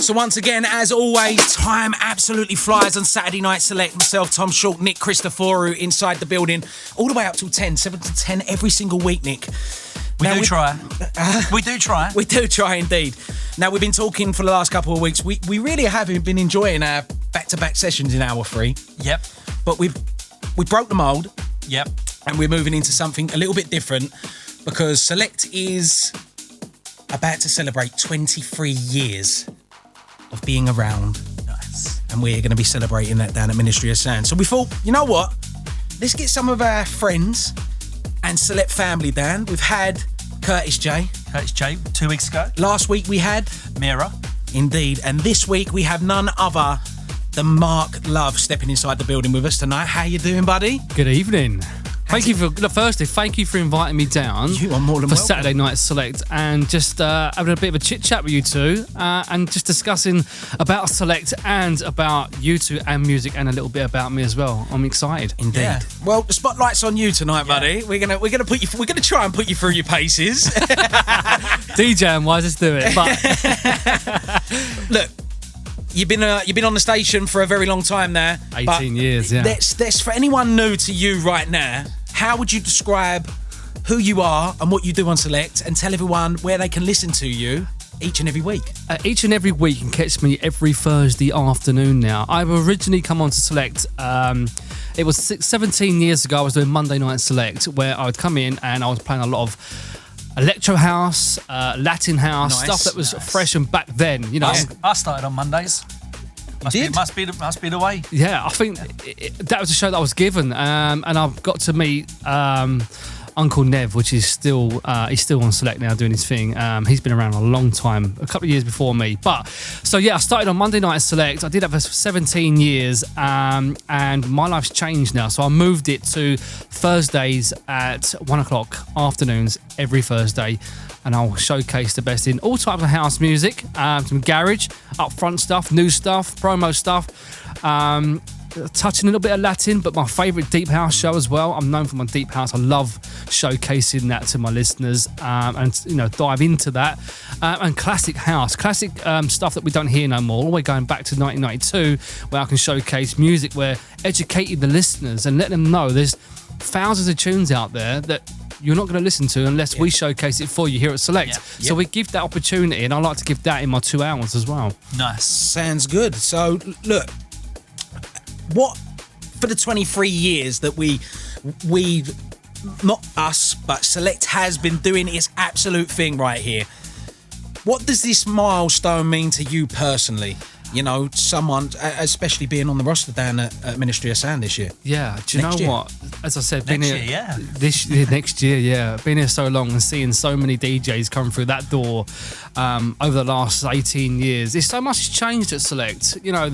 So once again, as always, time absolutely flies on Saturday Night Select. Myself, Tom Short, Nick Christoforou inside the building, all the way up till 10, 7 to 10 every single week, Nick. We do try. We do try indeed. Now, we've been talking for the last couple of weeks. We really have been enjoying our back-to-back sessions in hour 3. Yep. But we broke the mould. Yep. And we're moving into something a little bit different because Select is about to celebrate 23 years of being around. Nice. And we're going to be celebrating that down at Ministry of Sound. So we thought, you know what? Let's get some of our friends and Select family down. We've had Curtis J. 2 weeks ago. Last week we had Mira. Indeed. And this week we have none other than Mark Love stepping inside the building with us tonight. How you doing, buddy? Good evening. Thank you for inviting me down. You are more than for welcome. Saturday Night Select and just having a bit of a chit chat with you two and just discussing about Select and about you two and music and a little bit about me as well. I'm excited. Indeed. Yeah. Well, the spotlight's on you tonight, buddy. We're gonna try and put you through your paces. DJ wise, let's do it. But look. You've been on the station for a very long time now. 18 years, yeah. That's for anyone new to you right now, how would you describe who you are and what you do on Select and tell everyone where they can listen to you each and every week? Each and every week you can catch me every Thursday afternoon now. I've originally come on to Select. It was 17 years ago. I was doing Monday Night Select where I would come in and I was playing a lot of electro house, Latin house, stuff that was fresh and back then. You know, I started on Mondays. Must be the way. Yeah, I think that was a show that I was given, and I've got to meet Uncle Nev, which is still he's still on Select now doing his thing. He's been around a long time, a couple of years before me. But so yeah, I started on Monday Night Select. I did that for 17 years, and my life's changed now. So I moved it to Thursdays at 1 o'clock afternoons every Thursday, and I'll showcase the best in all types of house music, some garage, upfront stuff, new stuff, promo stuff. Touching a little bit of Latin, but my favourite deep house show as well. I'm known for my deep house. I love showcasing that to my listeners and dive into that. And classic house, classic stuff that we don't hear no more. All the way going back to 1992, where I can showcase music where educating the listeners and let them know there's thousands of tunes out there that you're not going to listen to unless we showcase it for you here at Select. Yeah. So we give that opportunity, and I like to give that in my 2 hours as well. Nice. Sounds good. So look, what for the 23 years that we not us but Select has been doing its absolute thing right here, what does this milestone mean to you personally? You know, someone, especially being on the roster down at Ministry of Sound this year. Yeah, do you know what? As I said, being here next year, yeah. Being here so long and seeing so many DJs come through that door over the last 18 years, there's so much changed at Select. You know,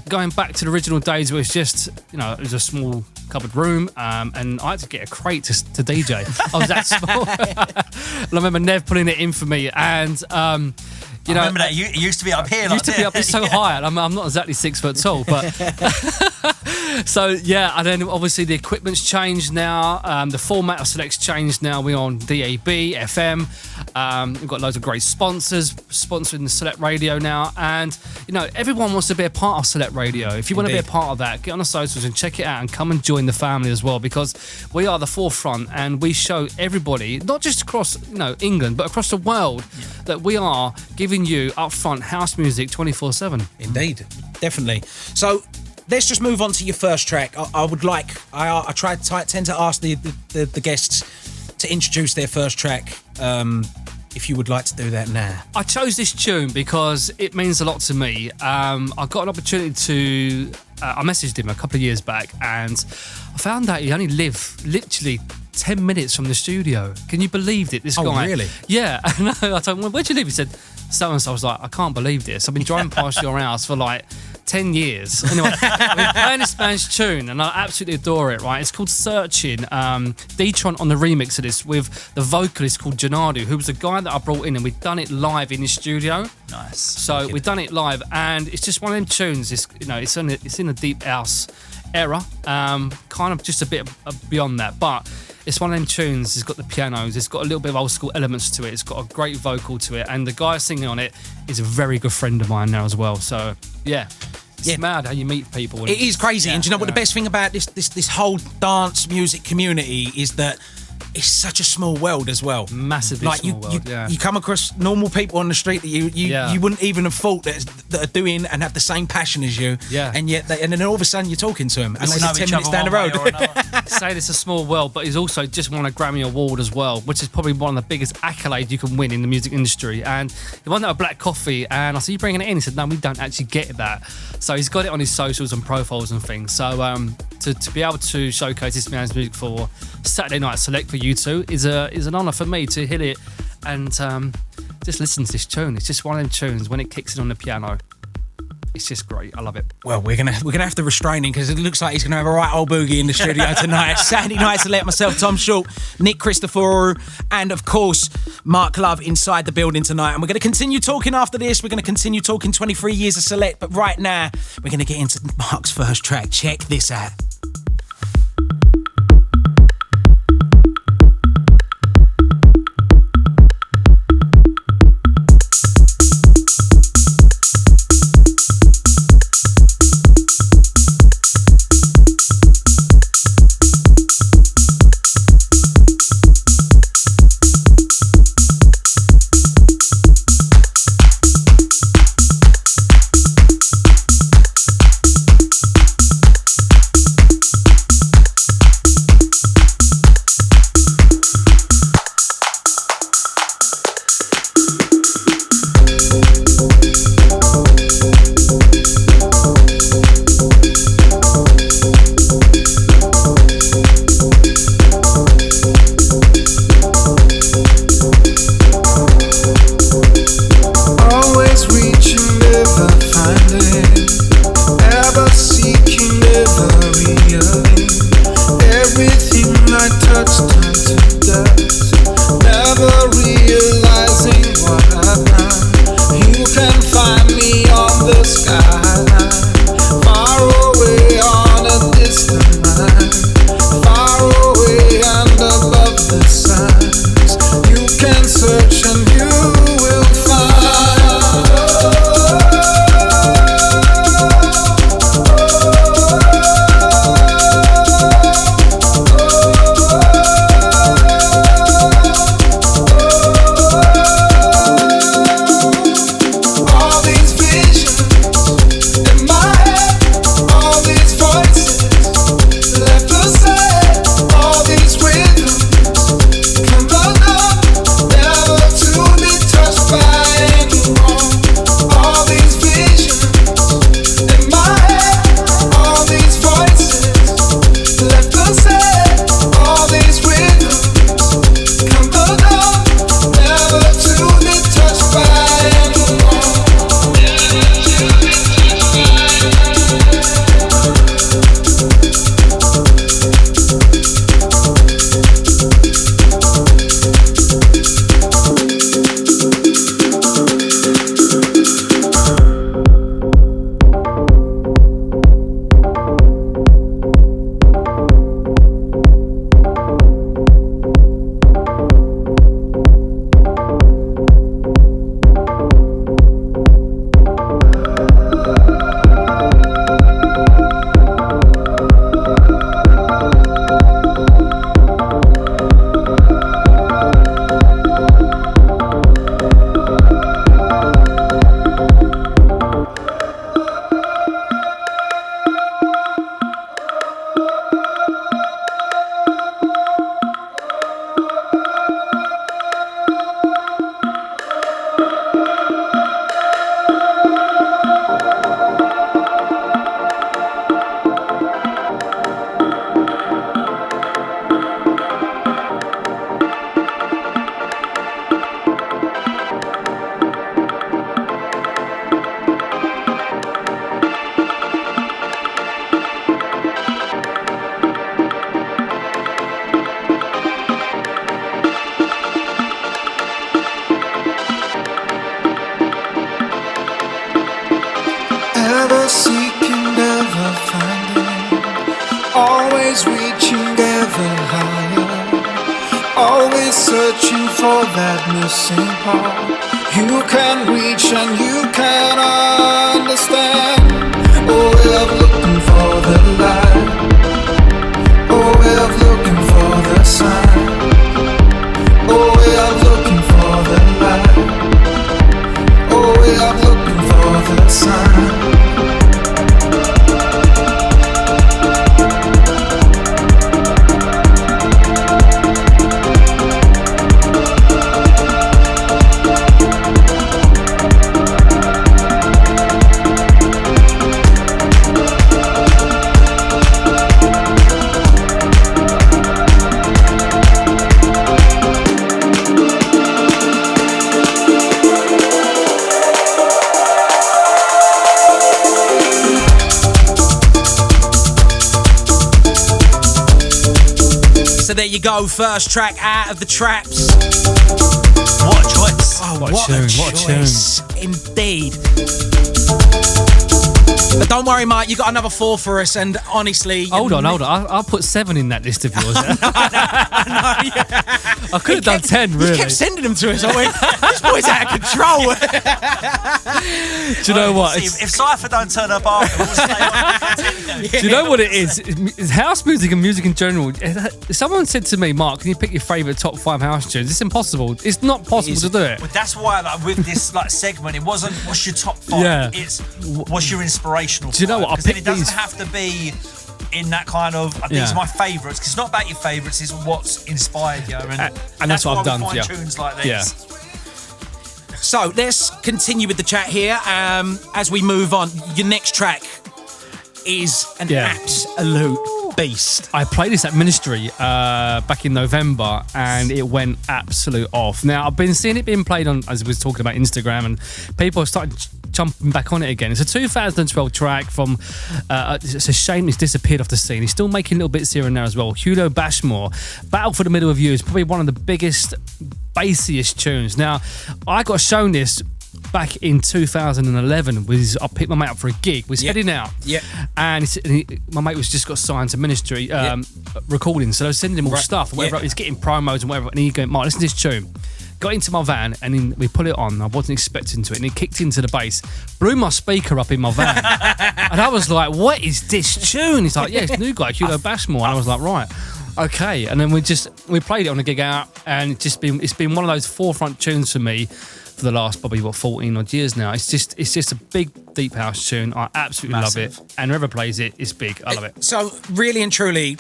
going back to the original days where it's just, it was a small cupboard room, and I had to get a crate to DJ. I was that small. And I remember Nev putting it in for me, and I remember that. It used to be up here. It's so high. I'm not exactly 6 foot tall, but so yeah. And then obviously the equipment's changed now. The format of Select's changed now. We're on DAB, FM. We've got loads of great sponsors sponsoring the Select Radio now, and everyone wants to be a part of Select Radio. If you want to be a part of that, get on the socials and check it out, and come and join the family as well, because we are the forefront and we show everybody, not just across England, but across the world, that we are giving you upfront house music 24/7. Indeed, definitely. So let's just move on to your first track. I tend to ask the guests to introduce their first track. If you would like to do that now. I chose this tune because it means a lot to me. I got an opportunity to. I messaged him a couple of years back, and I found out he only lived literally 10 minutes from the studio. Can you believe it? This guy. Oh, really? Yeah. I told him, well, where'd you live? He said, so-and-so. I was like, I can't believe this. I've been driving past your house for like 10 years. Anyway, I've been playing this band's tune, and I absolutely adore it, right? It's called Searching. D-Tron on the remix of this with the vocalist called Janadu, who was the guy that I brought in, and we've done it live in his studio. Nice. So we've done it live, and it's just one of them tunes. It's in a deep house era, kind of just a bit beyond that, but It's one of them tunes. It's got the pianos. It's got a little bit of old school elements to it. It's got a great vocal to it, and the guy singing on it is a very good friend of mine now as well. So yeah. It's mad how you meet people. It is crazy, and do you know what the best thing about this whole dance music community is that it's such a small world as well. Massively small world. You come across normal people on the street that you wouldn't even have thought that are doing and have the same passion as you. Yeah. And yet, and then all of a sudden you're talking to them, and they live 10 minutes down the road. Saying it's a small world, but he's also just won a Grammy Award as well, which is probably one of the biggest accolades you can win in the music industry. And he won that with Black Coffee, and I said, "You bringing it in?" He said, "No, we don't actually get that." So he's got it on his socials and profiles and things. So to be able to showcase this man's music for Saturday Night Select for you two is an honour for me to hit it and just listen to this tune. It's just one of them tunes when it kicks in on the piano. It's just great. I love it. Well, we're gonna have to restrain him because it looks like he's gonna have a right old boogie in the studio tonight. Saturday Night Select, myself, Tom Short, Nick Christoforou, and of course Mark Love inside the building tonight. And we're gonna continue talking after this. We're gonna continue talking 23 years of Select, but right now we're gonna get into Mark's first track. Check this out. always reaching ever higher. Always searching for that missing part. You can reach and you can understand. Oh, we're looking for the light. Oh, we're looking for the sign. Oh, we're looking for the light. Oh, we're looking for the sign. So there you go, first track out of the Traps. What a choice. Oh, What a what tune, a what a choice. Indeed. But don't worry, Mike, you got another 4 for us, and honestly... Hold on. I'll put 7 in that list of yours. I could have done 10, really. You kept sending them to us. I went, this boy's out of control. Do you know what? See, if Cypher don't turn up after, we'll stay on. Do you know what it is? It's house music and music in general. Someone said to me, Mark, can you pick your favourite top 5 house tunes? It's impossible. It's not possible to do it. But that's why, like, with this segment, it wasn't what's your top 5. Yeah. It's what's your inspirational. Do you know what? I Because then picked it doesn't these. have to be in that kind of. These are my favourites. Because it's not about your favourites. It's what's inspired you. And that's what I've done. We find Yeah. tunes like this. Yeah. So let's continue with the chat here. As we move on, your next track is an absolute beast. I played this at Ministry back in November, and it went absolute off. Now, I've been seeing it being played on, as we was talking about, Instagram, and people are starting jumping back on it again. It's a 2012 track from, it's a shame it's disappeared off the scene. He's still making little bits here and there as well. Hugo Bashmore, Battle for the Middle of You is probably one of the biggest, bassiest tunes. Now, I got shown this back in 2011. I picked my mate up for a gig. We was heading out. Yeah. And my mate was just got signed to Ministry recording. So I was sending him all stuff and whatever. He's getting promos and whatever. And he going, Mark, listen to this tune. Got into my van and then we put it on. I wasn't expecting to it. And it kicked into the bass. Blew my speaker up in my van. And I was like, what is this tune? He's like, yeah, it's a new guy, Hugo Bashmore. And I was like, right. Okay. And then we played it on a gig out. And it's been one of those forefront tunes for me for the last probably 14 odd years now. It's just a big deep house tune. I absolutely love it, and whoever plays it is big. I love it. So really and truly,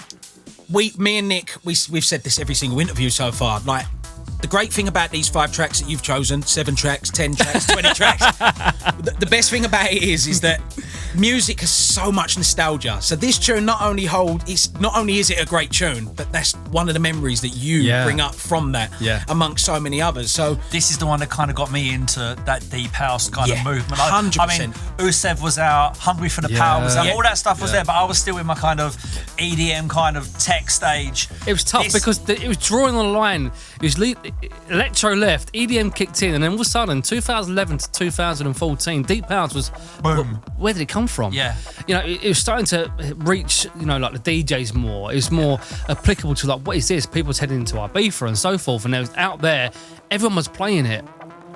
me and Nick, we've said this every single interview so far. Like, the great thing about these 5 tracks that you've chosen, 7 tracks, 10 tracks, 20 tracks, the best thing about it is that music has so much nostalgia. So this tune not only is it a great tune, but that's one of the memories that you bring up from that, amongst so many others. So this is the one that kind of got me into that deep house kind of movement. 100%. I mean, Usev was out, Hungry for the Power was out, all that stuff was there, but I was still in my kind of EDM kind of tech stage. It was tough because it was drawing on the line. It was electro left, EDM kicked in, and then all of a sudden, 2011 to 2014, deep house was boom. Where did it come from? Yeah, you know, it was starting to reach, you know, like the DJs more. It was more applicable to, like, what is this? People's heading into Ibiza and so forth, and it was out there. Everyone was playing it.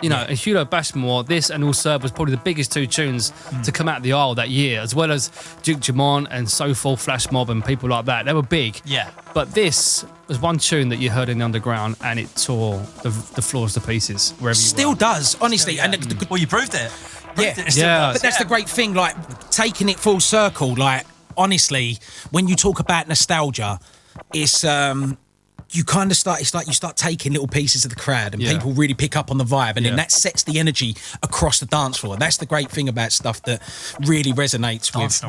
You know, and Hugo Bashmore, this and All Serve was probably the biggest 2 tunes to come out of the aisle that year, as well as Duke Jamont and so forth, Flash Mob and people like that. They were big. Yeah. But this was one tune that you heard in the underground, and it tore the floors to pieces wherever you still were. does, honestly. Still, And well, you proved it. Yeah. But that's the great thing, like, taking it full circle. Like, honestly, when you talk about nostalgia, it's you kind of start. It's like you start taking little pieces of the crowd, and people really pick up on the vibe, and then that sets the energy across the dance floor. That's the great thing about stuff that really resonates with.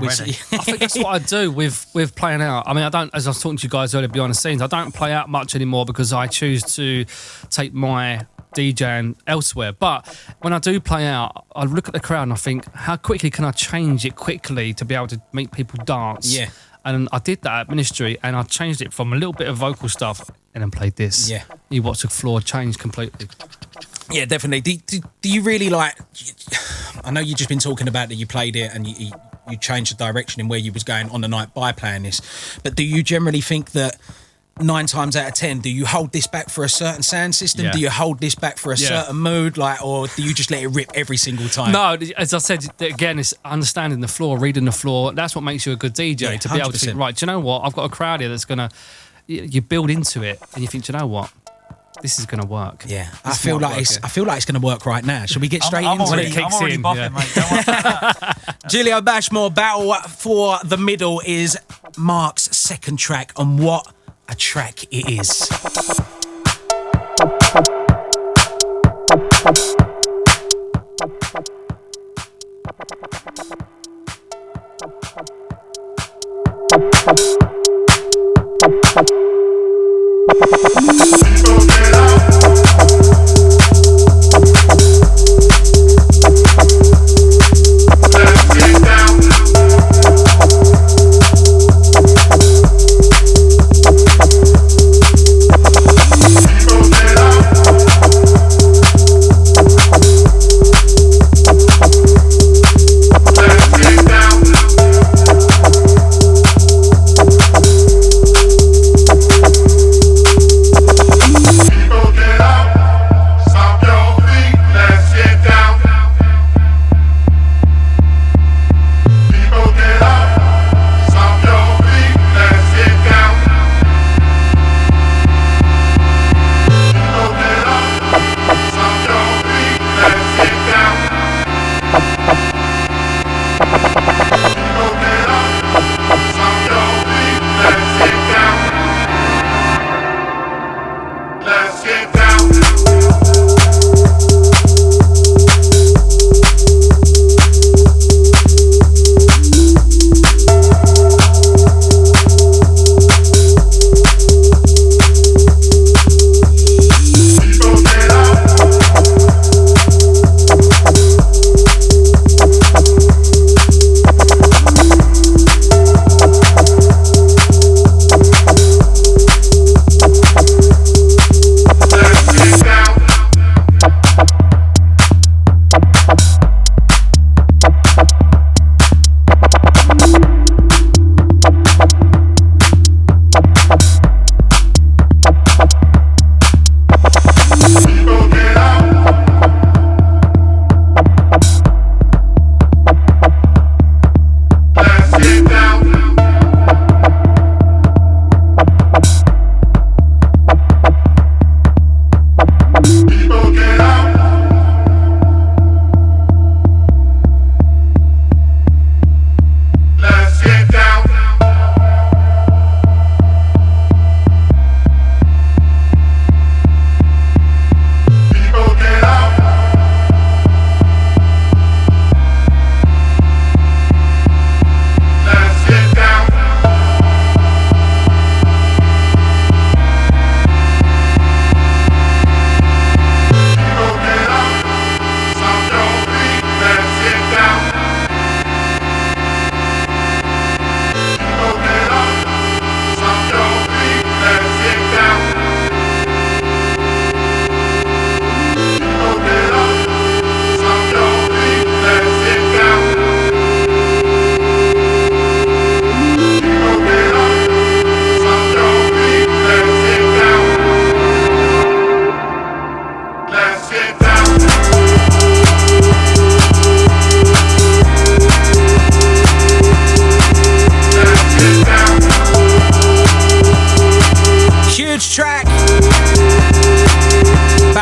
I think that's what I do with playing out. I mean, I don't, as I was talking to you guys earlier behind the scenes, I don't play out much anymore because I choose to take my DJing elsewhere. But when I do play out, I look at the crowd and I think, how quickly can I change it quickly to be able to make people dance? Yeah. And I did that at Ministry, and I changed it from a little bit of vocal stuff and then played this. Yeah. You watch the floor change completely. Yeah, definitely. Do you really like? I know you've just been talking about that you played it and you changed the direction in where you was going on the night by playing this, but do you generally think that 9 times out of 10, do you hold this back for a certain sound system? Yeah. Do you hold this back for a certain mood, like, or do you just let it rip every single time? No, as I said again, it's understanding the floor, reading the floor. That's what makes you a good DJ, Yeah, to be able to 100%. think, right, do you know what? I've got a crowd here that's gonna. You build into it, and you think, do you know what? This is gonna work. Yeah, I This feel might like work, it's. yeah. I feel like it's going to work right now. Should we get straight I'm into already, it? kicks I'm already in, bopping, yeah. mate. Don't worry about that. Julio Bashmore, Battle for the Middle is Mark's second track, and what a track it is.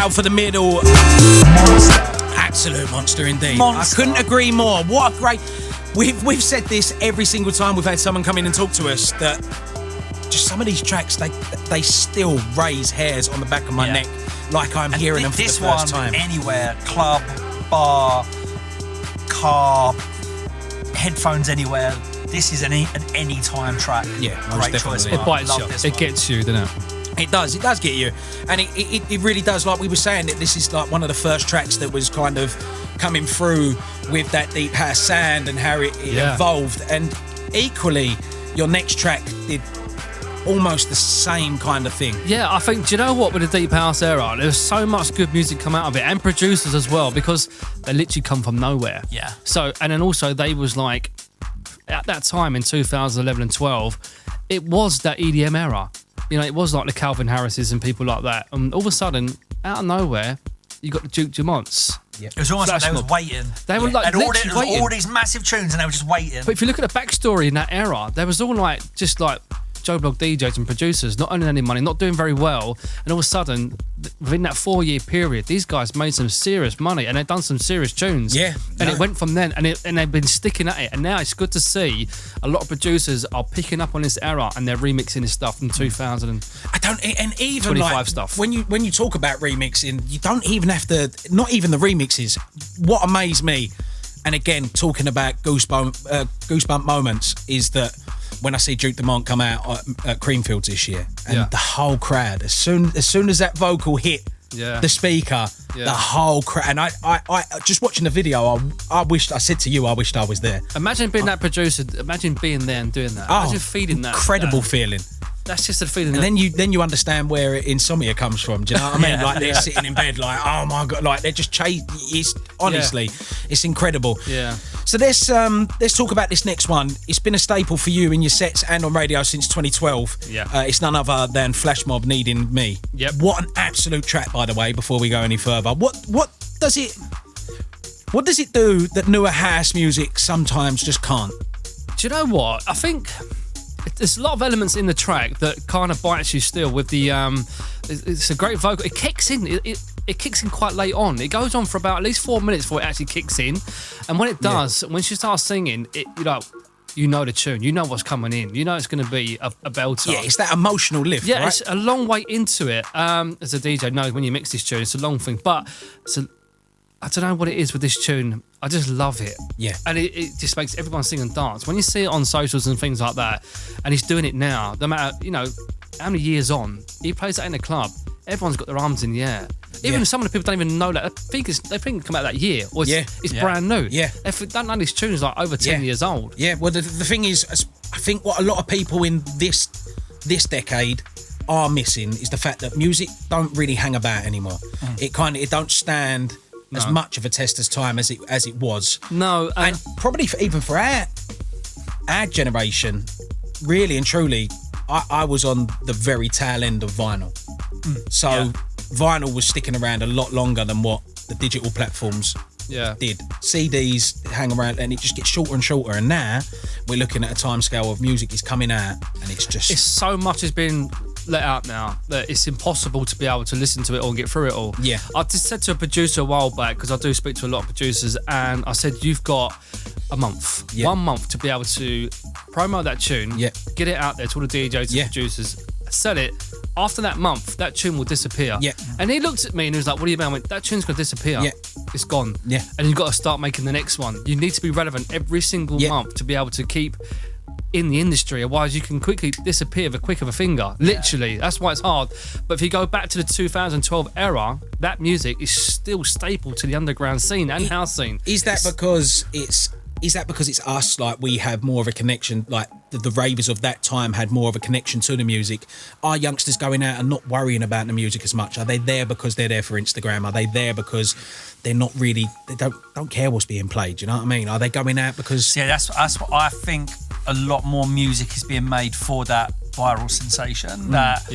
For the Middle. Absolute monster indeed. Monster. I couldn't agree more. What a great... We've said this every single time we've had someone come in and talk to us, that just some of these tracks, they still raise hairs on the back of my neck like I'm hearing them for the first time. Anywhere, club, bar, car, headphones anywhere. This is an anytime track. Yeah, most great definitely. choice. It bites Love you. this It one. gets you, doesn't it? It does get you. And it really does, like we were saying, that this is like one of the first tracks that was kind of coming through with that deep house sound and how it evolved. And equally, your next track did almost the same kind of thing. Yeah, I think, do you know what, with the Deep House era, there's so much good music come out of it, and producers as well, because they literally come from nowhere. Yeah. So, and then also they was like, at that time in 2011 and 12, it was that EDM era. You know, it was like the Calvin Harrises and people like that. And all of a sudden, out of nowhere, you got the Duke Dumonts. It was almost like they was waiting. They were like and literally waiting. all these massive tunes, and they were just waiting. But if you look at the backstory in that era, there was all like just like Joe Blog DJs and producers not earning any money, not doing very well, and all of a sudden, within that 4-year period, these guys made some serious money and they've done some serious tunes. And it went from then, and they've been sticking at it. And now it's good to see a lot of producers are picking up on this era and they're remixing this stuff from 2000 and even 25 like stuff. When you talk about remixing, you don't even have to. Not even the remixes. What amazed me, and again talking about goosebump moments, is that when I see Duke Dumont come out at Creamfields this year, and the whole crowd, as soon as that vocal hit the speaker, the whole crowd, and I just watching the video, I said to you, I wished I was there. Imagine being that producer. Imagine being there and doing that. Imagine feeling that. Incredible feeling. That's just a feeling. And then you understand where insomnia comes from. Do you know what I mean? Like they're sitting in bed, like, oh my god, like they're just It's honestly, it's incredible. Yeah. So let's talk about this next one. It's been a staple for you in your sets and on radio since 2012. Yeah. It's none other than Flash Mob, Needing Me. Yep. What an absolute track, by the way. Before we go any further, what does it do that newer house music sometimes just can't? Do you know what? I think there's a lot of elements in the track that kind of bites you still with the it's a great vocal. It kicks in. It kicks in quite late on. It goes on for about at least 4 minutes before it actually kicks in. And when it does, when she starts singing, you know the tune. You know what's coming in. You know it's going to be a belter. Yeah, it's that emotional lift, yeah, right? It's a long way into it. As a DJ knows, when you mix this tune, it's a long thing. But I don't know what it is with this tune. I just love it. Yeah. And it just makes everyone sing and dance. When you see it on socials and things like that, and he's doing it now, no matter, how many years on, he plays that in a club, everyone's got their arms in the air. Even some of the people don't even know that. They think it come out that year, or it's brand new. Yeah. They don't know this tune is like over 10 years old. Yeah, well, the thing is, I think what a lot of people in this decade are missing is the fact that music don't really hang about anymore. It don't stand as much of a test as time as it was. No, and probably even for our generation, really and truly, I was on the very tail end of vinyl. So vinyl was sticking around a lot longer than what the digital platforms did. CDs hang around and it just gets shorter and shorter. And now we're looking at a timescale of music is coming out and it's so much has been let out now that it's impossible to be able to listen to it all and get through it all. Yeah. I just said to a producer a while back, because I do speak to a lot of producers, and I said, you've got a month, 1 month to be able to promo that tune, get it out there to all the DJs and producers, sell it. After that month, that tune will disappear. Yeah. And he looked at me and he was like, what do you mean? I went, that tune's going to disappear. Yeah. It's gone. Yeah. And you've got to start making the next one. You need to be relevant every single month to be able to keep in the industry, otherwise you can quickly disappear the quick of a finger. Literally, that's why it's hard. But if you go back to the 2012 era, that music is still staple to the underground scene and house scene. Is that because it's us? Like we have more of a connection. Like the ravers of that time had more of a connection to the music. Are youngsters going out and not worrying about the music as much? Are they there because they're there for Instagram? Are they there because they're not really? They don't care what's being played. Do you know what I mean? Are they going out because? Yeah, that's what I think. A lot more music is being made for that viral sensation, that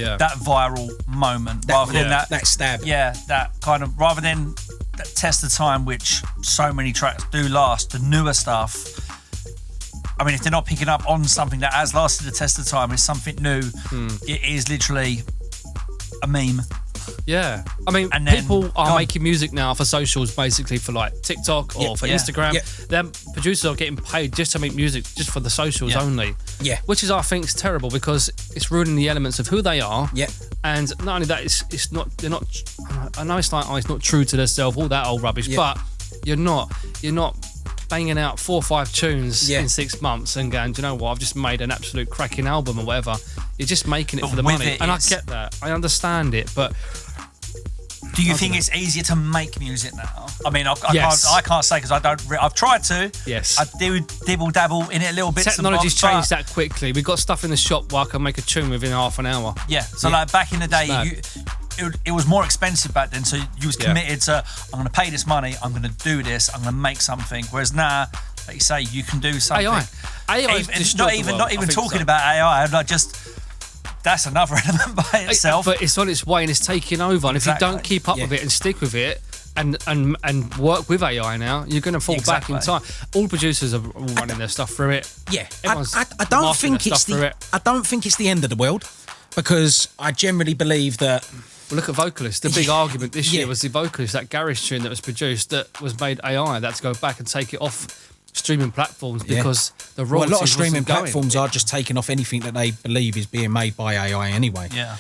viral moment, rather than that stab. Yeah, that kind of, rather than that test of time, which so many tracks do last. The newer stuff, I mean, if they're not picking up on something that has lasted the test of time, it's something new. It is literally a meme. Yeah, I mean, people are making music now for socials, basically for like TikTok or for Instagram. Them producers are getting paid just to make music, just for the socials only. Yeah, which is, I think, is terrible because it's ruining the elements of who they are. Yeah, and not only that, it's not. They're not. I know it's like, it's not true to themselves, all that old rubbish. But you're not banging out 4 or 5 tunes in 6 months and going, do you know what? I've just made an absolute cracking album or whatever. You're just making it for the money, and I get that. I understand it, but. Do you think it's easier to make music now? I mean, I can't say because I don't. I've tried to. Yes. I do dibble dabble in it a little bit. Technology's changed that quickly. We've got stuff in the shop where I can make a tune within half an hour. Yeah. So like back in the day, it was more expensive back then. So you was committed to, I'm going to pay this money. I'm going to do this. I'm going to make something. Whereas now, like you say, you can do something. AI. Not even talking about AI. Like just that's another element by itself. But it's on its way and it's taking over. And if you don't keep up with it and stick with it and work with AI now, you're going to fall back in time. All producers are running their stuff through it. Yeah, Everyone's I don't think mastering it's their stuff I don't think it's the end of the world, because I generally believe that. Well, look at Vocalist. The big argument this year was the Vocalist, that garage tune that was produced that was made AI. That's to go back and take it off streaming platforms because the royalties a lot of streaming wasn't going. platforms are just taking off anything that they believe is being made by AI anyway. Yeah.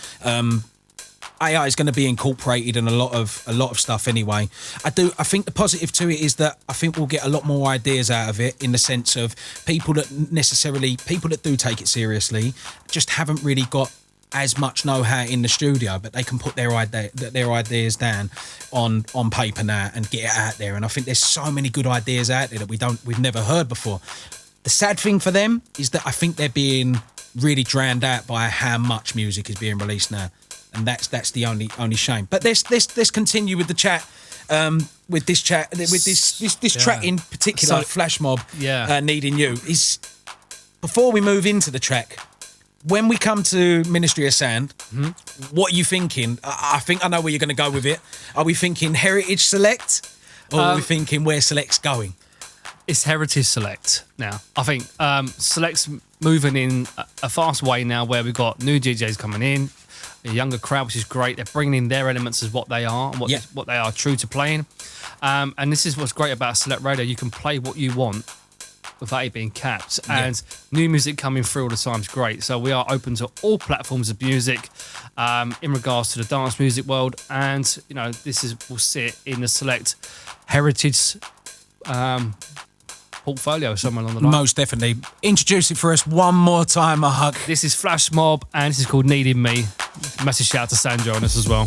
AI is going to be incorporated in a lot of stuff anyway. I think the positive to it is that I think we'll get a lot more ideas out of it, in the sense of people that do take it seriously just haven't really got as much know-how in the studio, but they can put their ideas down on paper now and get it out there. And I think there's so many good ideas out there that we've never heard before. The sad thing for them is that I think they're being really drowned out by how much music is being released now, and that's the only shame. But let's continue with the chat. With this track in particular, Flash Mob, Needing You, is before we move into the track. When we come to Ministry of Sound, what are you thinking? I think I know where you're going to go with it. Are we thinking Heritage Select, or are we thinking where Select's going? It's Heritage Select now. I think Select's moving in a fast way now, where we've got new DJs coming in, a younger crowd, which is great. They're bringing in their elements as what they are and what they are true to playing. And this is what's great about Select Radio. You can play what you want without it being capped, and new music coming through all the time is great. So we are open to all platforms of music in regards to the dance music world, and this will sit in the Select Heritage portfolio somewhere along the line. Most definitely. Introduce it for us one more time, Mark. This is Flash Mob, and this is called Needing Me. Massive shout out to Sanjo on this as well.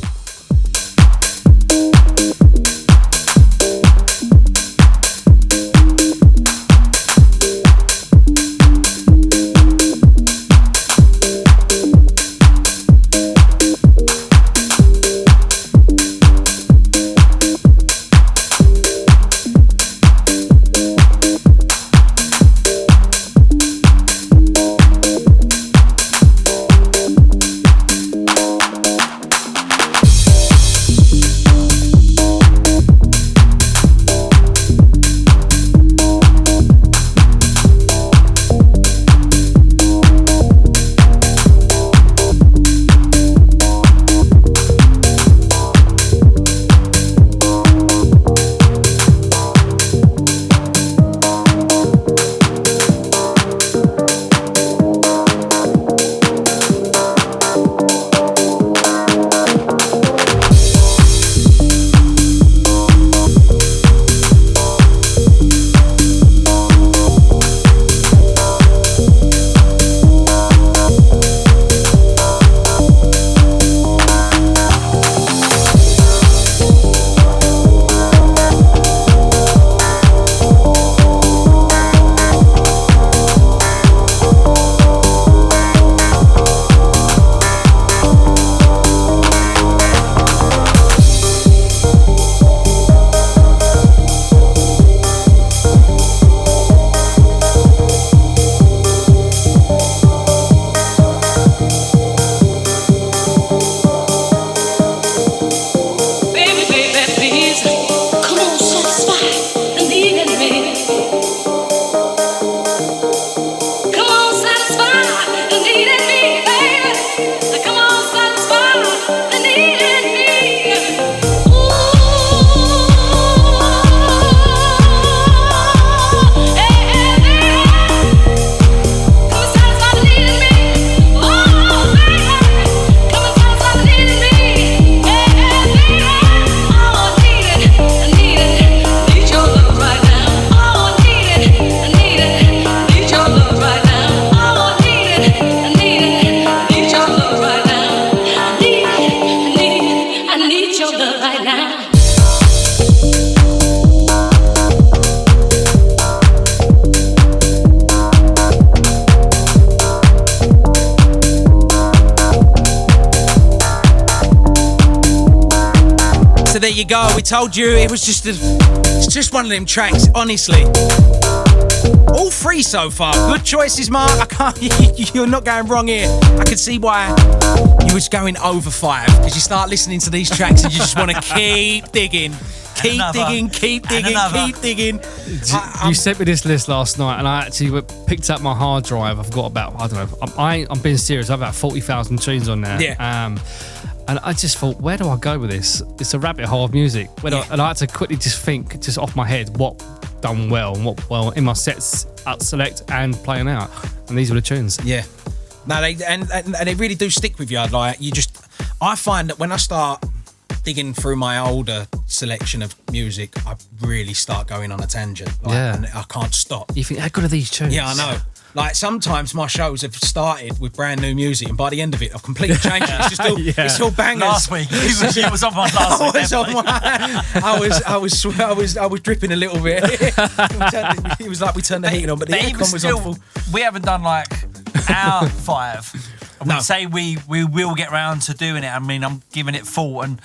There you go. We told you it was just one of them tracks. Honestly, All three so far. Good choices, Mark. I can't. You're not going wrong here. I can see why you was going over 5 because you start listening to these tracks and you just want to keep digging. Keep digging. You sent me this list last night, and I actually picked up my hard drive. I've got about, I don't know, I'm being serious. I've about 40,000 tunes on there. Yeah. And I just thought, where do I go with this? It's a rabbit hole of music. And I had to quickly just think, just off my head, what done well and what well in my sets, select and playing out. And these were the tunes. Yeah. No, they really do stick with you. Like I find that when I start digging through my older selection of music, I really start going on a tangent. And I can't stop. You think, how good are these tunes? Yeah, I know. Like sometimes my shows have started with brand new music, and by the end of it, I've completely changed it. It's just still, it's still bangers. Last week, he was on one last week. I was dripping a little bit. It was like we turned the heating on, but the aircon was on full. We haven't done like our 5. I would say we will get round to doing it. I mean, I'm giving it full, and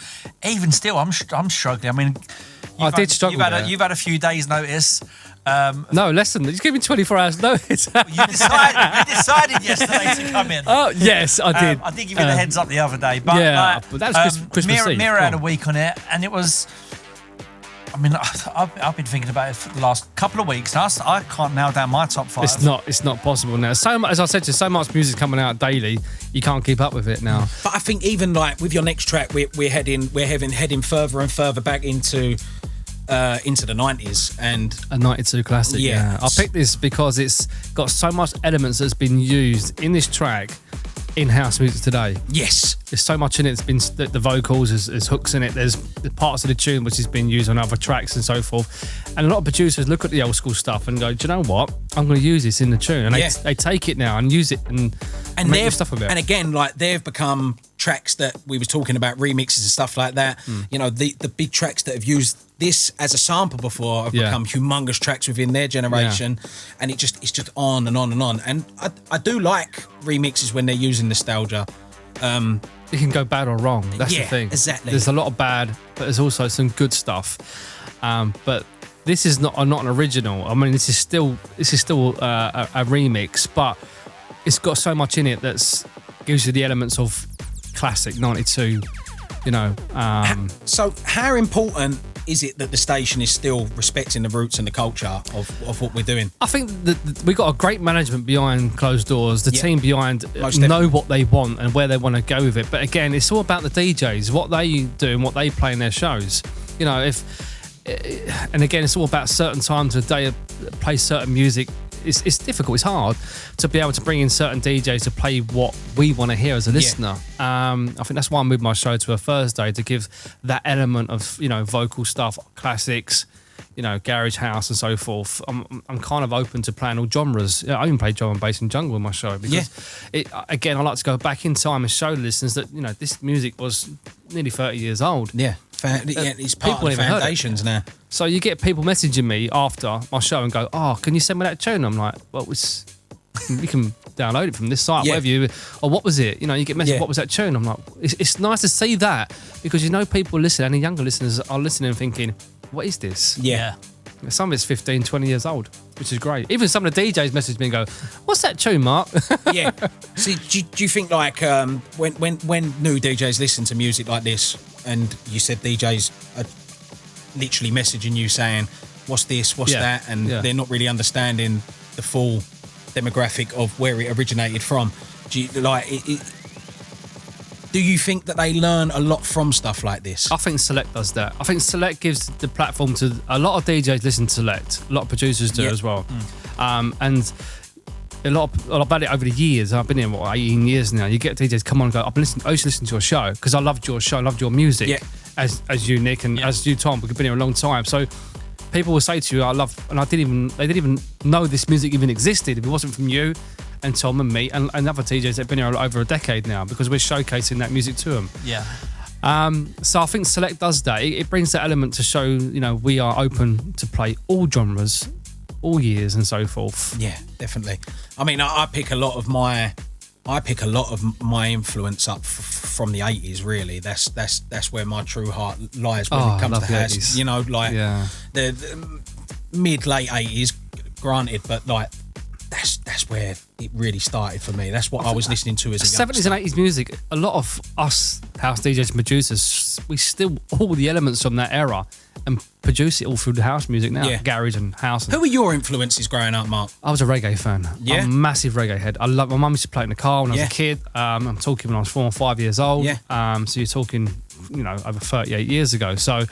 even still, I'm struggling. I mean, I did struggle. You've had a few days' notice. No, less than that. Just give me 24 hours notice. You decided yesterday to come in. Oh, yes, I did. I did give you the heads up the other day. But but that was Christmas Eve. Mira had a week on it, and it was... I mean, I've been thinking about it for the last couple of weeks. And I can't nail down my top 5. It's not possible now. So much, as I said to you, so much music coming out daily, you can't keep up with it now. But I think even like with your next track, we're heading further and further back into the 90s and a 92 classic. Yeah. I picked this because it's got so much elements that's been used in this track in house music today. Yes, there's so much in it. It's been the vocals, there's hooks in it, there's the parts of the tune which has been used on other tracks and so forth. And a lot of producers look at the old school stuff and go, do you know what, I'm going to use this in the tune, and they take it now and use it and make their stuff with it. And again, like they've become tracks that we was talking about, remixes and stuff like that. You know, the big tracks that have used this as a sample before have become humongous tracks within their generation, and it's just on and on and on. And I do like remixes when they're using nostalgia. It can go bad or wrong. That's the thing. Exactly. There's a lot of bad, but there's also some good stuff. But this is not an original. I mean, this is still a remix, but it's got so much in it that's gives you the elements of classic 92. You know. So how important is it that the station is still respecting the roots and the culture of what we're doing? I think that we got a great management behind closed doors. The team behind know what they want and where they want to go with it. But again, it's all about the DJs, what they do and what they play in their shows. You know, and again, it's all about certain times of the day, play certain music. It's difficult, it's hard to be able to bring in certain DJs to play what we want to hear as a listener. I think that's why I moved my show to a Thursday, to give that element of, you know, vocal stuff, classics, you know, garage house and so forth. I'm kind of open to playing all genres. I even play drum and bass and jungle in my show because again, I like to go back in time and show the listeners that, you know, this music was nearly 30 years old. It's part of the foundations now. So you get people messaging me after my show and go, "Oh, can you send me that tune?" I'm like, "Well, we can download it from this site, whatever you." Or what was it? You know, you get messages. What was that tune? I'm like, it's nice to see that because you know people listen, and the younger listeners are listening and thinking, "What is this?" Yeah. Some of it's 15, 20 years old, which is great. Even some of the DJs message me and go, "What's that tune, Mark?" Yeah. See, do you think like when new DJs listen to music like this, and you said DJs are literally messaging you saying, "What's this? What's that?" and they're not really understanding the full demographic of where it originated from. Do you think that they learn a lot from stuff like this? I think Select does that. I think Select gives the platform to a lot of DJs. Listen to Select. A lot of producers do as well. And a lot about it over the years. I've been here 18 years now. You get DJs come on and go, I used to listen to your show because I loved your show, I loved your music, as you, Nick, and as you, Tom. We've been here a long time. So people will say to you, they didn't even know this music even existed if it wasn't from you and Tom and me and other DJs that have been here over a decade now, because we're showcasing that music to them. So I think Select does that. It brings that element to show, you know, we are open to play all genres, all years and so forth. Yeah, definitely. I mean, I pick a lot of my influence up from the 80s. Really, that's where my true heart lies when it comes to house. 80s. You know, like the mid late 80s. granted, but like that's where it really started for me. That's what I was listening to as a 70s and 80s music, a lot of us house DJs and producers, we steal all the elements from that era and produce it all through the house music now, Yeah. garage and house. Who were your influences growing up, Mark? I was a reggae fan. Yeah? I'm a massive reggae head. I love. My mum used to play it in the car when I was Yeah. a kid. I'm talking when I was 4 or 5 years old. Yeah. So you're talking, over 38 years ago. So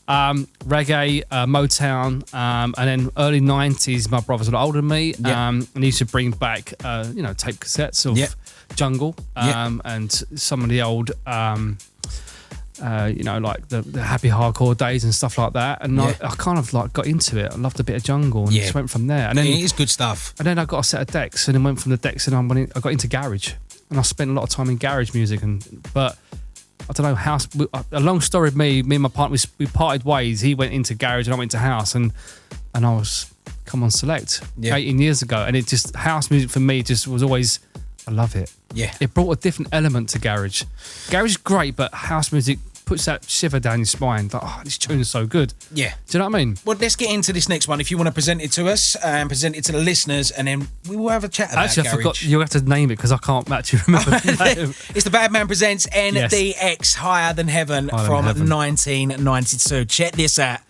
reggae, Motown, and then early 90s, my brother's a lot older than me. Yeah. And he used to bring back, tape cassettes of Yeah. Jungle Yeah. and some of the old... like the happy hardcore days and stuff like that, and Yeah. I kind of like got into it. I loved a bit of jungle and Yeah. just went from there. And then It is good stuff. and then I got a set of decks, and then went from the decks, and I got into garage, and I spent a lot of time in garage music. But I don't know, house. A long story of me and my partner, we parted ways. He went into garage, and I went to house, and I was Come On Select 18 years ago, and it just house music for me just was always. I love it. Yeah. It brought a different element to garage. Garage is great, but house music puts that shiver down your spine. Like, oh, this tune is so good. Yeah. Do you know what I mean? Well, let's get into this next one. If you want to present it to us and present it to the listeners, and then we will have a chat about Actually, I garage. forgot. You have to name it because I can't actually remember the name. It's the Bad Man Presents NDX Higher Than Heaven Higher Than from Heaven. 1992. Check this out.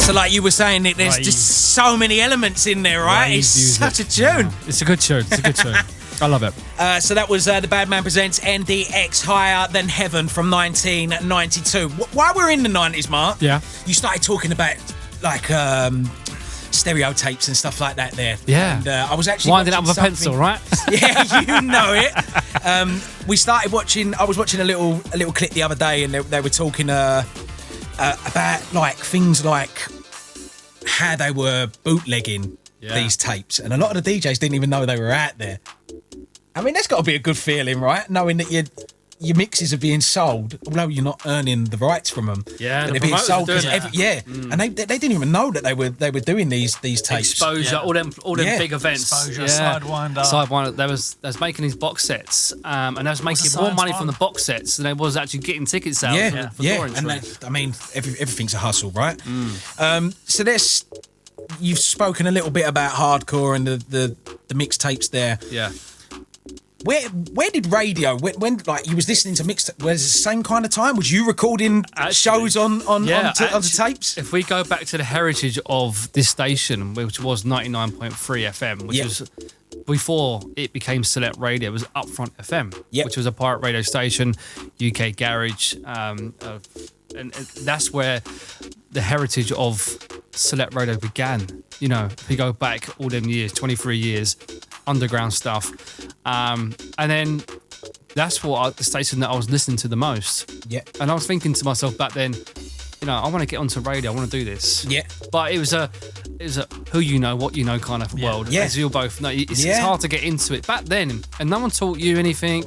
So, like you were saying, Nick, there's Rave. just so many elements in there, right? Rave It's music. such a tune. It's a good tune. It's a good tune. I love it. So that was the Bad Man Presents NDX Higher Than Heaven from 1992. While we're in the 90s, Mark, Yeah. you started talking about like stereo tapes and stuff like that there. Yeah. And I was actually Winding up watching with a pencil, something- right? Yeah, you know it. We started watching. I was watching a little clip the other day, and they were talking about like things like how they were bootlegging these tapes, and a lot of the DJs didn't even know they were out there. I mean, that's got to be a good feeling, right? Knowing that your mixes are being sold, although you're not earning the rights from them. Yeah, but the they're being promoters sold are doing 'cause that. and they didn't even know that they were doing these tapes. Exposure, all them Yeah. big events. Exposure, Sidewinder. Sidewinder. They was making these box sets, and they was making the more science money one? from the box sets than they was actually getting ticket sales. Yeah, for yeah, touring and through. I mean, everything's a hustle, right? So you've spoken a little bit about hardcore and the mixtapes there. Yeah. Where did radio when like you was listening to mixtape? Was it the same kind of time? Was you recording shows onto tapes? If we go back to the heritage of this station, which was 99.3 FM, which was before it became Select Radio, it was Upfront FM, which was a pirate radio station, UK garage, and that's where the heritage of Select Radio began. You know, if you go back all them years, 23 years, underground stuff, and then that's the station that I was listening to the most. Yeah, and I was thinking to myself back then, you know, I want to get onto radio, I want to do this. Yeah, but it was a who you know, what you know kind of world. Yeah, as you'll both know, it's hard to get into it back then, and no one taught you anything.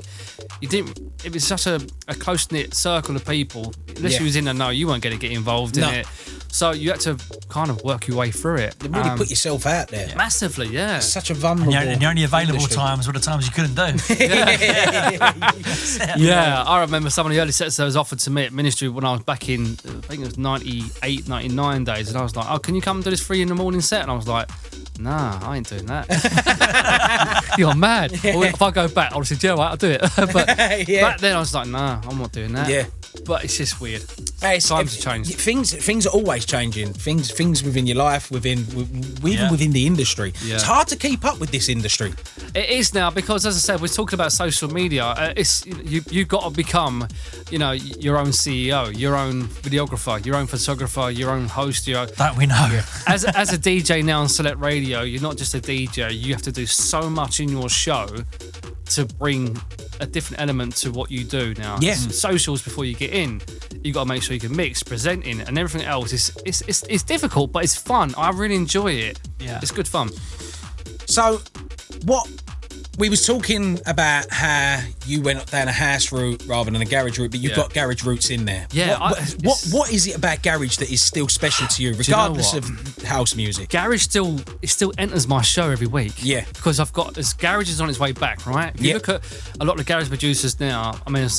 You didn't. It was such a close knit circle of people. Unless you was in the know, you weren't going to get involved in it. So you had to kind of work your way through it. You really put yourself out there. Massively, yeah. It's such a vulnerable and your only available industry. Times were the times you couldn't do. Yeah, I remember some of the early sets that was offered to me at Ministry when I was back in, I think it was 98, 99 days. And I was like, oh, can you come and do this free in the morning set? And I was like, nah, I ain't doing that. You're mad. Or if I go back, I'll say, yeah, right, I'll do it. But back then I was like, nah, I'm not doing that. Yeah. But it's just weird. Times have changed. Things are always changing. Things within your life, within the industry. Yeah. It's hard to keep up with this industry. It is now because, as I said, we're talking about social media. It's you've got to become, you know, your own CEO, your own videographer, your own photographer, your own host. That we know. Yeah. As a DJ now on Select Radio, you're not just a DJ. You have to do so much in your show to bring a different element to what you do now. Yeah. Socials before you get in, you got to make sure you can mix, presenting, and everything else. It's difficult, but it's fun. I really enjoy it. Yeah, it's good fun. So, what we was talking about how you went down a house route rather than a garage route, but you've got garage roots in there. Yeah. What is it about garage that is still special to you, regardless of house music? Garage still enters my show every week. Yeah. Because garage is on its way back, right? If you look at a lot of the garage producers now, I mean,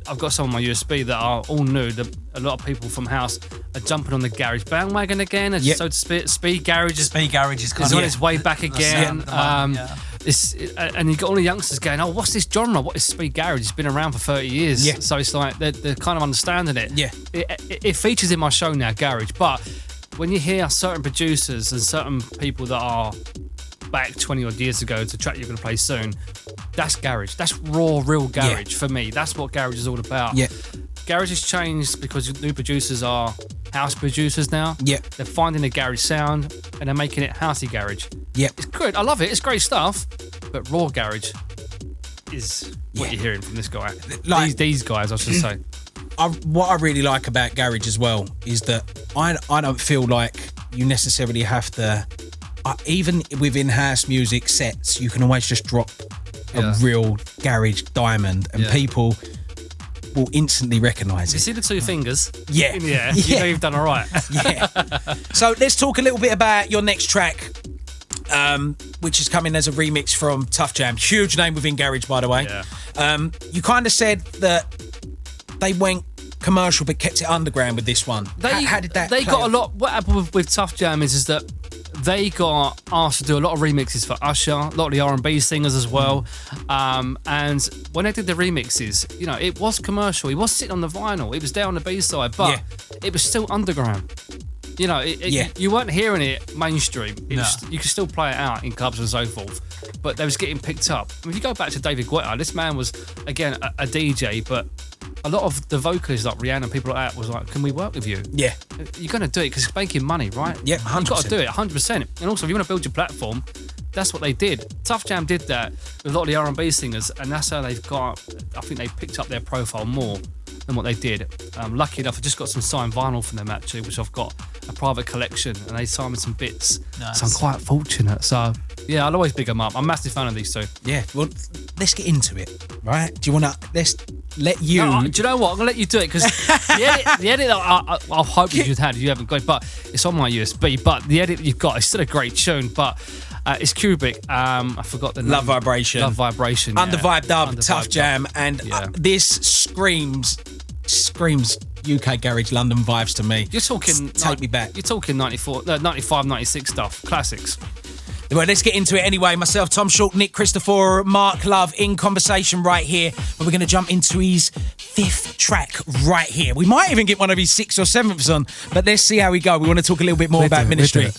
I've got some on my USB that are all new. A lot of people from house are jumping on the garage bandwagon again, so to speak. Speed garage is kind of on its way back again. And you've got all the youngsters going, oh, what's this genre? What is speed garage? It's been around for 30 years. Yeah. So it's like they're kind of understanding it. Yeah. It features in my show now, garage. But when you hear certain producers and certain people that are back 20 odd years ago to track you're going to play soon, that's garage. That's raw, real garage for me. That's what garage is all about. Yeah. Garage has changed because new producers are house producers now. Yeah. They're finding the garage sound and they're making it housey garage. Yeah. It's good. I love it. It's great stuff. But raw garage is what you're hearing from this guy. Like, these guys, I should say. What I really like about garage as well is that I don't feel like you necessarily have to, even within house music sets, you can always just drop a real garage diamond and people will instantly recognise it. You see the two fingers? Yeah. Yeah. You know you've done all right. Yeah. So let's talk a little bit about your next track, which is coming as a remix from Tough Jam. Huge name within garage, by the way. Yeah. You kind of said that they went commercial but kept it underground with this one. How did that They got a lot. What happened with Tough Jam is that they got asked to do a lot of remixes for Usher, a lot of the R&B singers as well. And when they did the remixes, you know, it was commercial. It was sitting on the vinyl. It was there on the B-side, but it was still underground. You know, you weren't hearing it mainstream. You could still play it out in clubs and so forth, but they was getting picked up. I mean, if you go back to David Guetta, this man was, again, a DJ, but a lot of the vocalists like Rihanna and people like that was like, can we work with you? Yeah. You're going to do it because it's making money, right? Yeah, 100%. You've got to do it, 100%. And also, if you want to build your platform, that's what they did. Tough Jam did that with a lot of the R&B singers, and that's how they've got, I think they picked up their profile more than what they did. Lucky enough, I just got some signed vinyl from them actually, which I've got a private collection, and they signed me some bits. Nice. So I'm quite fortunate. So yeah, I'll always big them up. I'm a massive fan of these two. Yeah, well, let's get into it, right? Do you want to, let's let you... No, do you know what? I'm going to let you do it, because the edit I hope you had, you haven't got it, but it's on my USB, but the edit you've got is still a great tune, but it's Cubic. I forgot the name. Love Vibration. Love Vibration. Under Vibe Dub, Tough Jam, and this screams UK garage London vibes to me. You're talking Take me back. You're talking 95, 96 stuff, classics. Well, let's get into it anyway. Myself, Tom Short, Nick Christopher, Mark Love in conversation right here. But we're going to jump into his 5th track right here. We might even get one of his 6th or 7th on, but let's see how we go. We want to talk a little bit more about Ministry.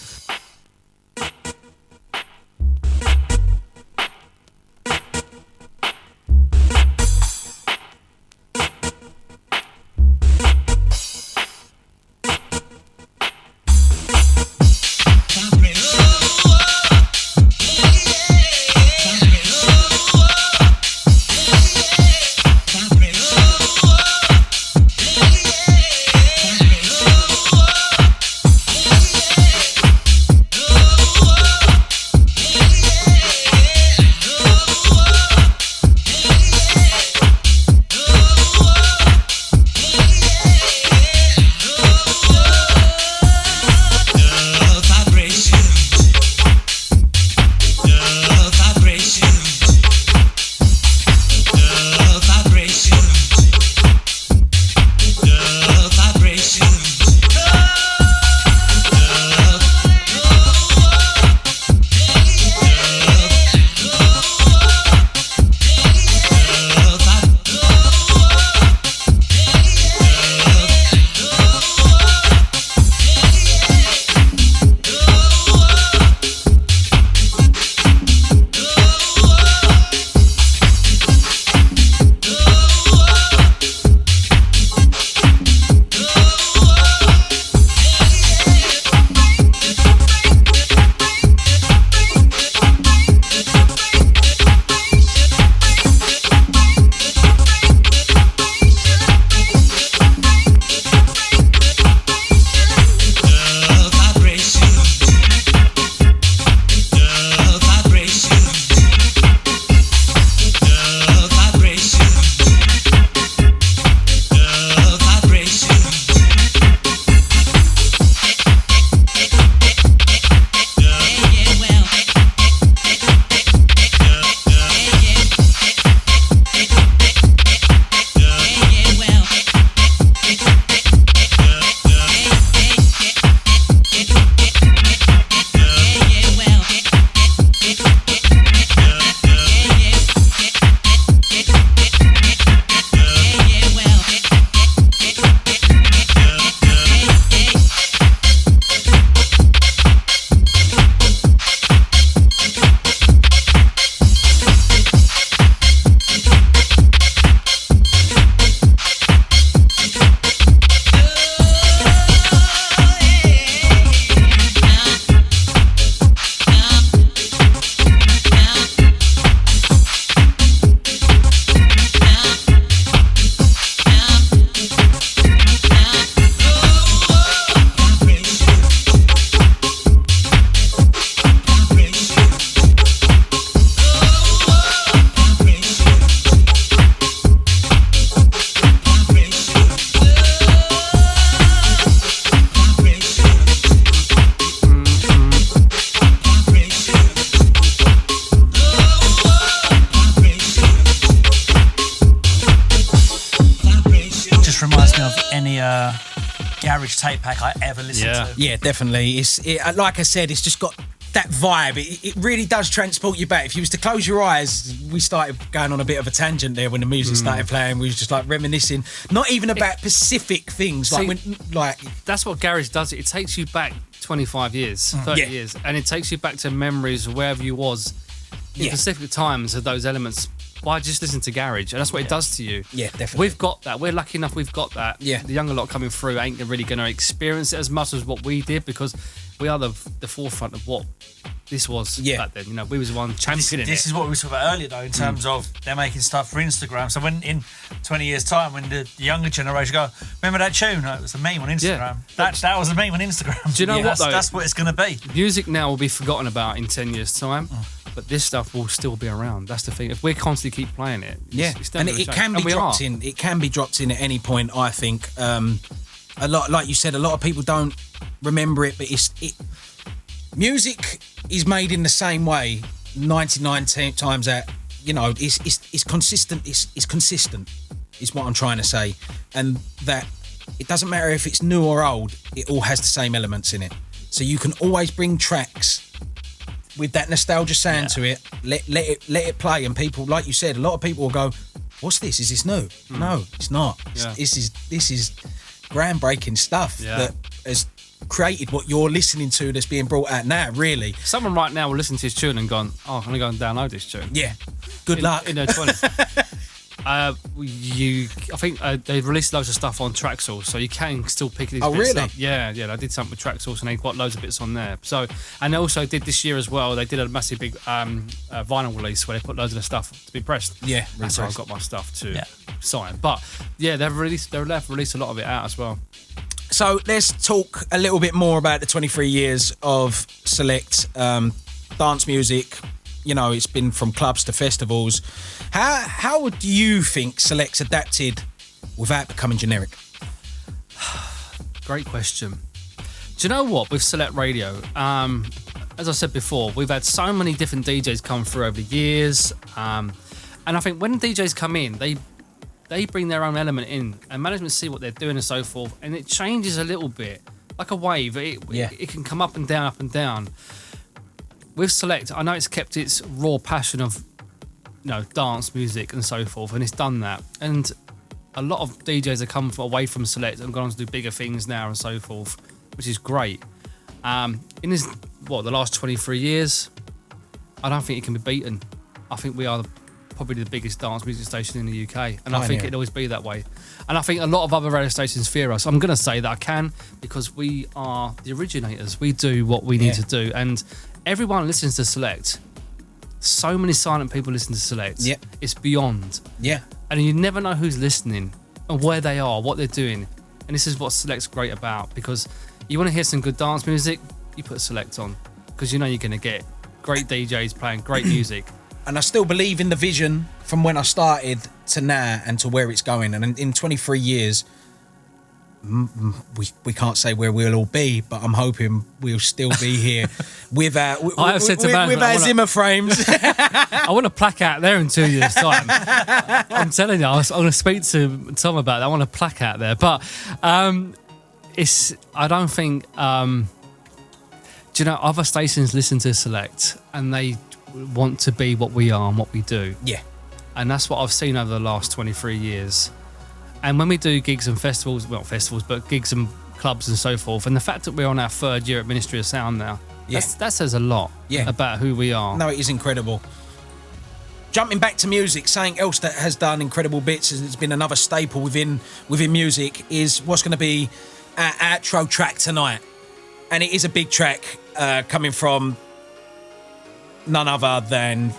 garage tape pack I ever listened to. Yeah, definitely. Like I said, it's just got that vibe. It really does transport you back. If you was to close your eyes, we started going on a bit of a tangent there when the music started playing. We was just like reminiscing, not even about specific things. That's what garage does. It takes you back 25 years, 30 years, and it takes you back to memories of wherever you was in specific times of those elements. By just listening to garage, and that's what it does to you. Yeah, definitely. We've got that. We're lucky enough we've got that. Yeah. The younger lot coming through ain't really going to experience it as much as what we did, because we are the forefront of what this was back then. You know, we was the one championing This is what we were talking about earlier, though, in terms of they're making stuff for Instagram. So when in 20 years' time, when the younger generation go, remember that tune? No, it was a meme on Instagram. Yeah. That was a meme on Instagram. Do you know what, though? That's what it's going to be. Music now will be forgotten about in 10 years' time. But this stuff will still be around. That's the thing. If we constantly keep playing it, it's and it can be dropped in. It can be dropped in at any point. I think a lot, like you said, a lot of people don't remember it, but music is made in the same way 99 times out. You know, it's consistent. It's consistent. Is what I'm trying to say, and that it doesn't matter if it's new or old, it all has the same elements in it. So you can always bring tracks with that nostalgia sound to it, let it play, and people, like you said, a lot of people will go, what's this? Is this new? No, it's not. Yeah. This is groundbreaking stuff that has created what you're listening to that's being brought out now, really. Someone right now will listen to his tune and gone, oh, I'm going to go and download this tune. Yeah. Good luck. In their 20s. I think they've released loads of stuff on Traxsource, so you can still pick these bits really? up. Yeah, they did something with Traxsource and they've got loads of bits on there. So, and they also did this year as well, they did a massive big vinyl release where they put loads of the stuff to be pressed. Yeah, that's how I've got my stuff to sign. But yeah, they've released a lot of it out as well. So let's talk a little bit more about the 23 years of Select dance music. You know, it's been from clubs to festivals. How do you think Select's adapted without becoming generic? Great question. Do you know what? With Select Radio, as I said before, we've had so many different DJs come through over the years. And I think when DJs come in, they bring their own element in, and management see what they're doing and so forth, and it changes a little bit. Like a wave, it can come up and down, up and down. With Select, I know it's kept its raw passion of, dance music and so forth, and it's done that. And a lot of DJs have come away from Select and gone on to do bigger things now and so forth, which is great. In the last 23 years, I don't think it can be beaten. I think we are probably the biggest dance music station in the UK, and I think it'll always be that way. And I think a lot of other radio stations fear us. I'm going to say that I can, because we are the originators. We do what we need to do, and everyone listens to Select. So many silent people listen to Select. Yeah. It's beyond. Yeah. And you never know who's listening and where they are, what they're doing. And this is what Select's great about, because you want to hear some good dance music, you put Select on, because you know you're going to get great DJs playing great music. And I still believe in the vision from when I started to now and to where it's going. And in 23 years, we can't say where we'll all be, but I'm hoping we'll still be here with our Zimmer frames. I want a plaque out there in 2 years' time. I'm telling you, I'm going to speak to Tom about that. I want a plaque out there. But I don't think, other stations listen to Select and they want to be what we are and what we do. Yeah. And that's what I've seen over the last 23 years. And when we do gigs and festivals, well, not festivals, but gigs and clubs and so forth, and the fact that we're on our third year at Ministry of Sound now, that says a lot about who we are. No, it is incredible. Jumping back to music, something else that has done incredible bits, and it's been another staple within music, is what's going to be our outro track tonight. And it is a big track coming from none other than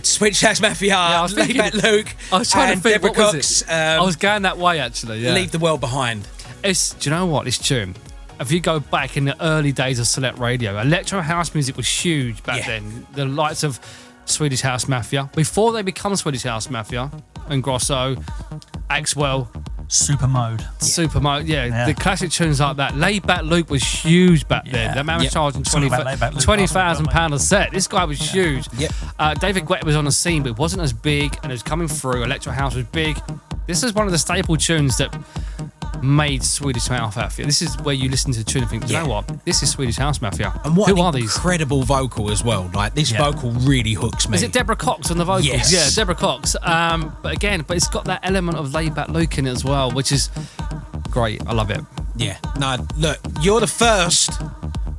Swedish House Mafia, Laidback Luke, I was trying and to think, Deborah what was Cox. it? I was going that way, actually. Yeah. Leave the World Behind. Do you know what? This tune, if you go back in the early days of Select Radio, electro house music was huge back then. The likes of Swedish House Mafia, before they become Swedish House Mafia, and Grosso, Axwell, Supermode, the classic tunes like that. Laidback Luke was huge back then. That man was charging £20,000 a set. This guy was huge. David Guetta was on the scene, but it wasn't as big, and it was coming through. Electro House was big. This is one of the staple tunes that made Swedish House Mafia. This is where you listen to the tune and think, you know what? This is Swedish House Mafia. And what Who an are these? incredible vocal as well. Like, this vocal really hooks me. Is it Deborah Cox on the vocals? Yes. Yeah, Deborah Cox. But it's got that element of Laidback Luke in it as well, which is great. I love it. Yeah. No, look, you're the first,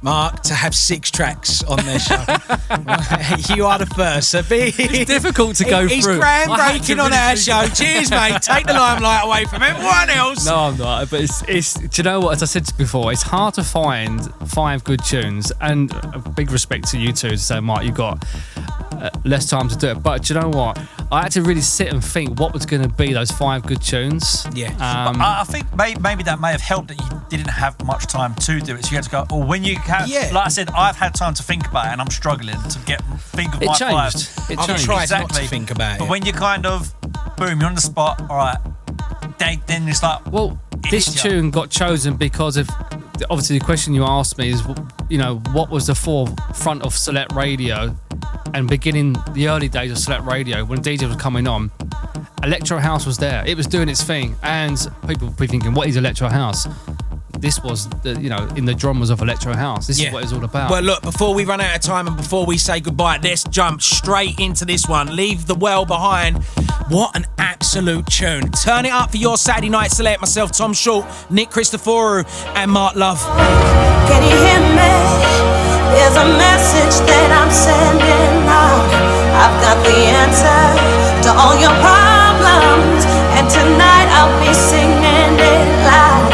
Mark, to have 6 tracks on their show. You are the first. So it's difficult to go he's through. He's groundbreaking on our show. Cheers, mate. Take the limelight away from everyone else. No, I'm not. But it's. Do you know what? As I said before, it's hard to find 5 good tunes, and a big respect to you two to say, Mark, you've got less time to do it. But do you know what? I had to really sit and think what was going to be those 5 good tunes. Yeah. I think maybe that may have helped that you didn't have much time to do it. So you had to go, or when you have, like I said, I've had time to think about it and I'm struggling to think of my 5. I've tried not to think about it. But when you kind of, boom, you're on the spot, all right, then it's like... Well, this tune got chosen because of, obviously the question you asked me is, what was the forefront of Select Radio and beginning the early days of Select Radio when DJ was coming on, Electro House was there. It was doing its thing, and people will be thinking, "What is Electro House?" This was, in the drummers of Electro House. This is what it's all about. But look, before we run out of time and before we say goodbye, let's jump straight into this one. Leave the Well behind. What an absolute tune. Turn it up for your Saturday night select. Myself, Tom Short, Nick Christoforou, and Mark Love. Can you hear me? There's a message that I'm sending out. I've got the answer to all your problems, and tonight I'll be singing it loud.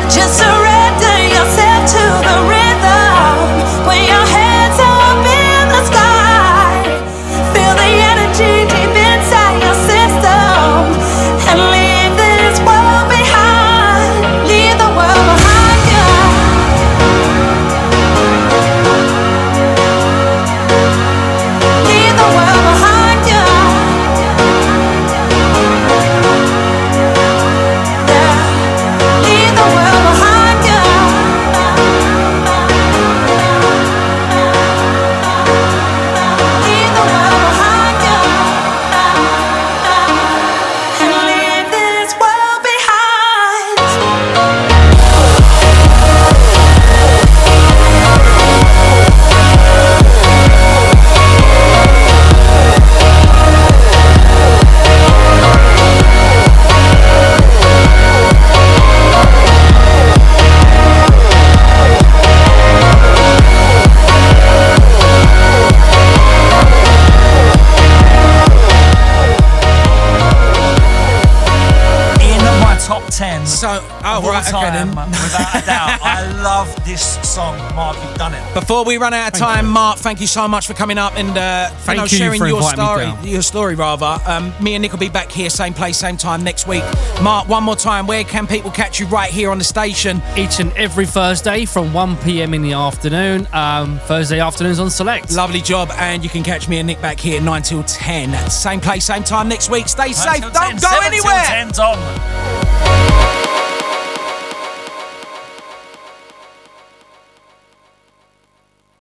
Just surrender yourself to the rhythm. When your head's up in the sky, feel the energy deep inside your system, and leave this world behind. Leave the world behind you. Leave the world behind you. Yeah. Leave the world behind you. Leave the world behind you. And leave this world behind. In my top 10 So, of all right, okay time, then. without a doubt. I love this song. Mark, you've done it. Before we run out of time, Mark, thank you so much for coming up and Thank you sharing for your inviting me story. down. Your story, rather. Me and Nick will be back here, same place, same time next week. Mark, one more time, where can people catch you right here on the station? Each and every Thursday from 1 p.m. in the afternoon. Thursday afternoons on Select. Lovely job, and you can catch me and Nick back here 9 till 10. Same place, same time next week. Stay safe, Till don't 10, go 7 till anywhere. 10, Tom.